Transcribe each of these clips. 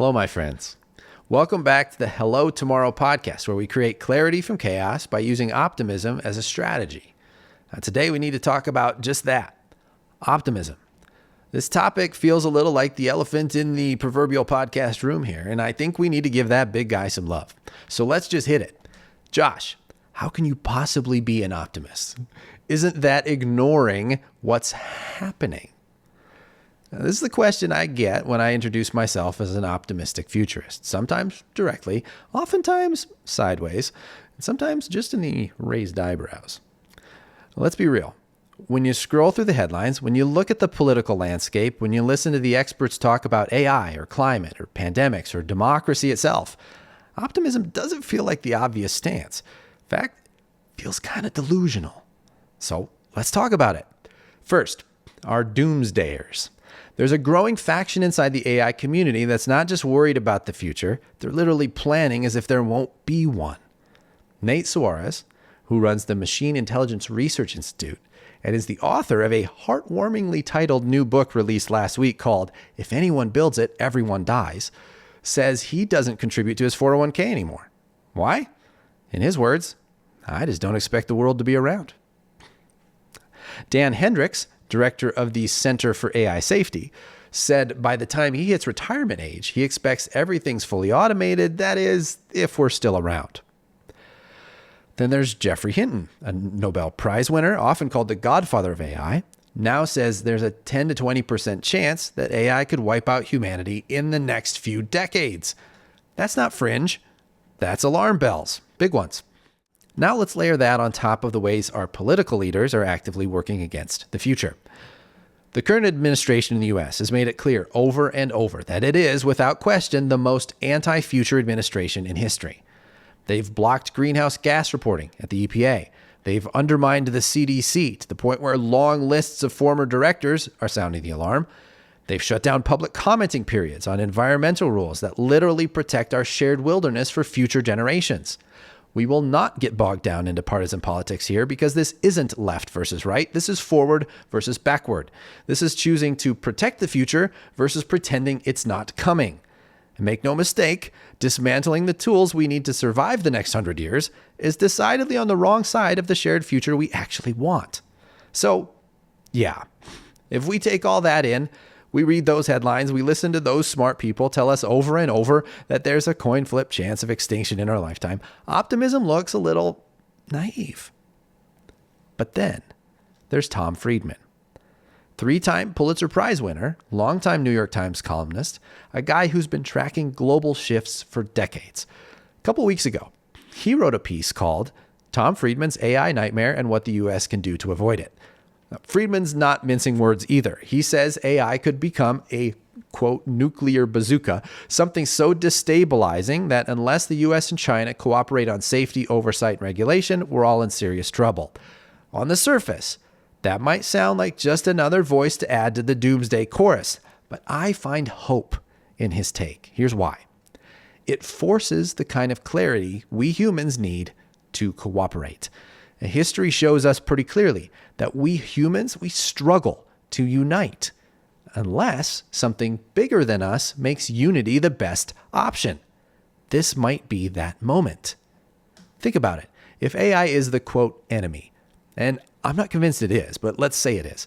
Hello, my friends. Welcome back to the Hello Tomorrow podcast, where we create clarity from chaos by using optimism as a strategy. Now, today we need to talk about just that, optimism. This topic feels a little like the elephant in the proverbial podcast room here, and I think we need to give that big guy some love. So let's just hit it. Josh, how can you possibly be an optimist? Isn't that ignoring what's happening? Now, this is the question I get when I introduce myself as an optimistic futurist, sometimes directly, oftentimes sideways, and sometimes just in the raised eyebrows. Let's be real. When you scroll through the headlines, when you look at the political landscape, when you listen to the experts talk about AI or climate or pandemics or democracy itself, optimism doesn't feel like the obvious stance. In fact, it feels kind of delusional. So let's talk about it. First, our doomsdayers. There's a growing faction inside the AI community that's not just worried about the future, they're literally planning as if there won't be one. Nate Suarez, who runs the Machine Intelligence Research Institute and is the author of a heartwarmingly titled new book released last week called If Anyone Builds It, Everyone Dies, says he doesn't contribute to his 401k anymore. Why? In his words, I just don't expect the world to be around. Dan Hendricks, director of the Center for AI Safety, said by the time he hits retirement age, he expects everything's fully automated, that is, if we're still around. Then there's Geoffrey Hinton, a Nobel Prize winner, often called the godfather of AI, now says there's a 10 to 20% chance that AI could wipe out humanity in the next few decades. That's not fringe. That's alarm bells. Big ones. Now let's layer that on top of the ways our political leaders are actively working against the future. The current administration in the U.S. has made it clear over and over that it is, without question, the most anti-future administration in history. They've blocked greenhouse gas reporting at the EPA. They've undermined the CDC to the point where long lists of former directors are sounding the alarm. They've shut down public commenting periods on environmental rules that literally protect our shared wilderness for future generations. We will not get bogged down into partisan politics here because this isn't left versus right. This is forward versus backward. This is choosing to protect the future versus pretending it's not coming. And make no mistake, dismantling the tools we need to survive the next 100 years is decidedly on the wrong side of the shared future we actually want. So, yeah, if we take all that in, we read those headlines, we listen to those smart people tell us over and over that there's a coin flip chance of extinction in our lifetime, optimism looks a little naive. But then there's Tom Friedman, 3-time Pulitzer Prize winner, longtime New York Times columnist, a guy who's been tracking global shifts for decades. A couple weeks ago, he wrote a piece called Tom Friedman's AI Nightmare and What the U.S. Can Do to Avoid It. Now, Friedman's not mincing words either. He says AI could become a, quote, nuclear bazooka, something so destabilizing that unless the US and China cooperate on safety, oversight, and regulation, we're all in serious trouble. On the surface, that might sound like just another voice to add to the doomsday chorus, but I find hope in his take. Here's why. It forces the kind of clarity we humans need to cooperate. And history shows us pretty clearly that we humans, we struggle to unite unless something bigger than us makes unity the best option. This might be that moment. Think about it. If AI is the, quote, enemy, and I'm not convinced it is, but let's say it is,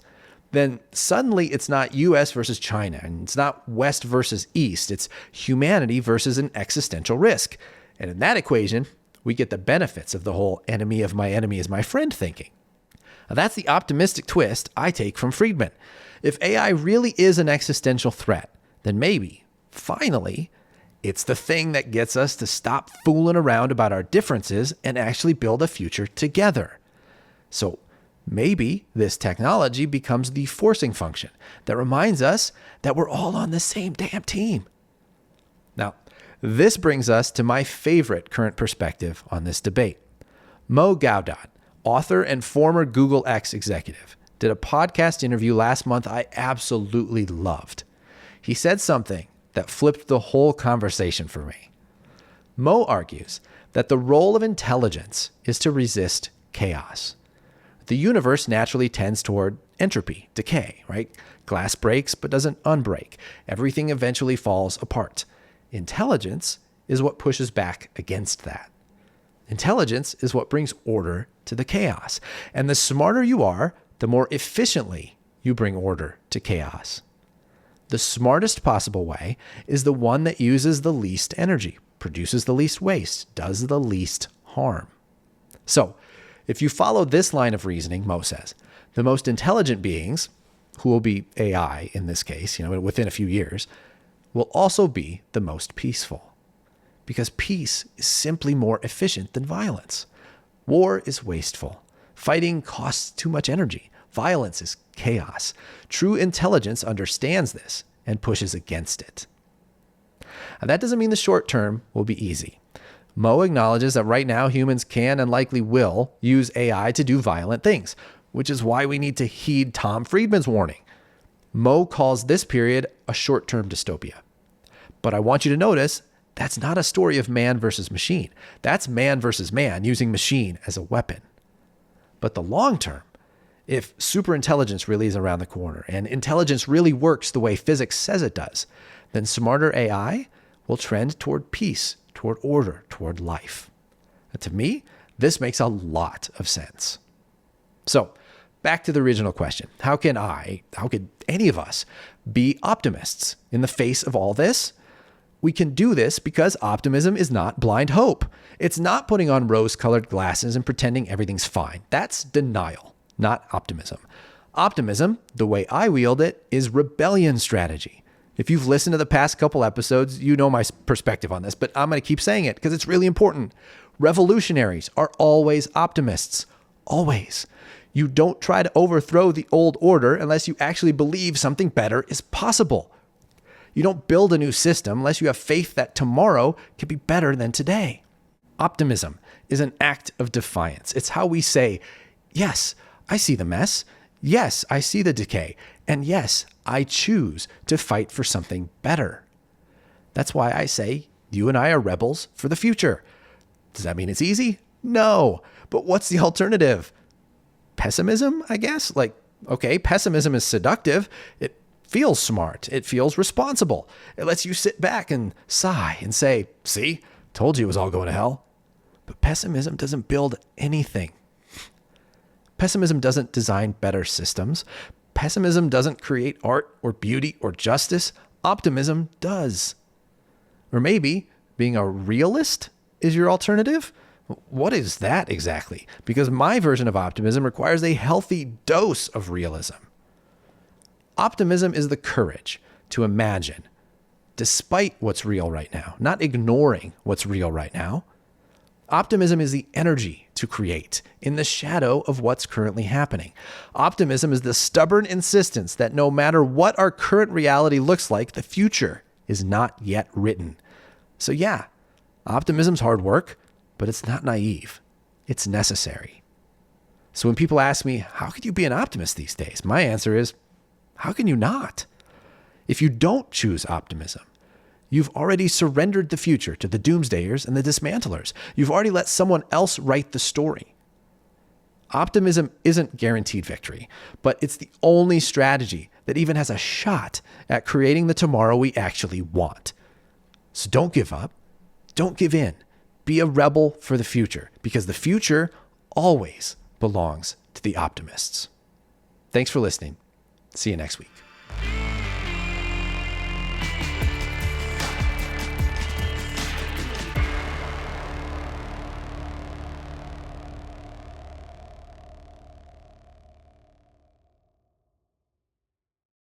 then suddenly it's not US versus China, and it's not West versus East, it's humanity versus an existential risk. And in that equation, we get the benefits of the whole enemy of my enemy is my friend thinking. Now, that's the optimistic twist I take from Friedman. If AI really is an existential threat, then maybe, finally, it's the thing that gets us to stop fooling around about our differences and actually build a future together. So maybe this technology becomes the forcing function that reminds us that we're all on the same damn team. Now, this brings us to my favorite current perspective on this debate. Mo Gawdat, author and former Google X executive, did a podcast interview last month I absolutely loved. He said something that flipped the whole conversation for me. Mo argues that the role of intelligence is to resist chaos. The universe naturally tends toward entropy, decay, right? Glass breaks but doesn't unbreak. Everything eventually falls apart. Intelligence is what pushes back against that. Intelligence is what brings order to the chaos. And the smarter you are, the more efficiently you bring order to chaos. The smartest possible way is the one that uses the least energy, produces the least waste, does the least harm. So, if you follow this line of reasoning, Mo says, the most intelligent beings, who will be AI in this case, within a few years, will also be the most peaceful. Because peace is simply more efficient than violence. War is wasteful. Fighting costs too much energy. Violence is chaos. True intelligence understands this and pushes against it. Now, that doesn't mean the short term will be easy. Mo acknowledges that right now humans can and likely will use AI to do violent things, which is why we need to heed Tom Friedman's warning. Mo calls this period a short-term dystopia. But I want you to notice that's not a story of man versus machine. That's man versus man using machine as a weapon. But the long term, if superintelligence really is around the corner and intelligence really works the way physics says it does, then smarter AI will trend toward peace, toward order, toward life. And to me, this makes a lot of sense. So, back to the original question. How could any of us be optimists in the face of all this? We can do this because optimism is not blind hope. It's not putting on rose-colored glasses and pretending everything's fine. That's denial, not optimism. Optimism, the way I wield it, is rebellion strategy. If you've listened to the past couple episodes, you know my perspective on this, but I'm going to keep saying it because it's really important. Revolutionaries are always optimists. Always. You don't try to overthrow the old order unless you actually believe something better is possible. You don't build a new system unless you have faith that tomorrow can be better than today. Optimism is an act of defiance. It's how we say, yes, I see the mess. Yes, I see the decay. And yes, I choose to fight for something better. That's why I say you and I are rebels for the future. Does that mean it's easy? No. But what's the alternative? Pessimism, I guess? Okay, pessimism is seductive. It feels smart. It feels responsible. It lets you sit back and sigh and say, see, told you it was all going to hell. But pessimism doesn't build anything. Pessimism doesn't design better systems. Pessimism doesn't create art or beauty or justice. Optimism does. Or maybe being a realist is your alternative? What is that exactly? Because my version of optimism requires a healthy dose of realism. Optimism is the courage to imagine, despite what's real right now, not ignoring what's real right now. Optimism is the energy to create in the shadow of what's currently happening. Optimism is the stubborn insistence that no matter what our current reality looks like, the future is not yet written. So yeah, optimism's hard work, but it's not naive. It's necessary. So when people ask me, how could you be an optimist these days? My answer is, how can you not? If you don't choose optimism, you've already surrendered the future to the doomsdayers and the dismantlers. You've already let someone else write the story. Optimism isn't guaranteed victory, but it's the only strategy that even has a shot at creating the tomorrow we actually want. So don't give up. Don't give in. Be a rebel for the future, because the future always belongs to the optimists. Thanks for listening. See you next week.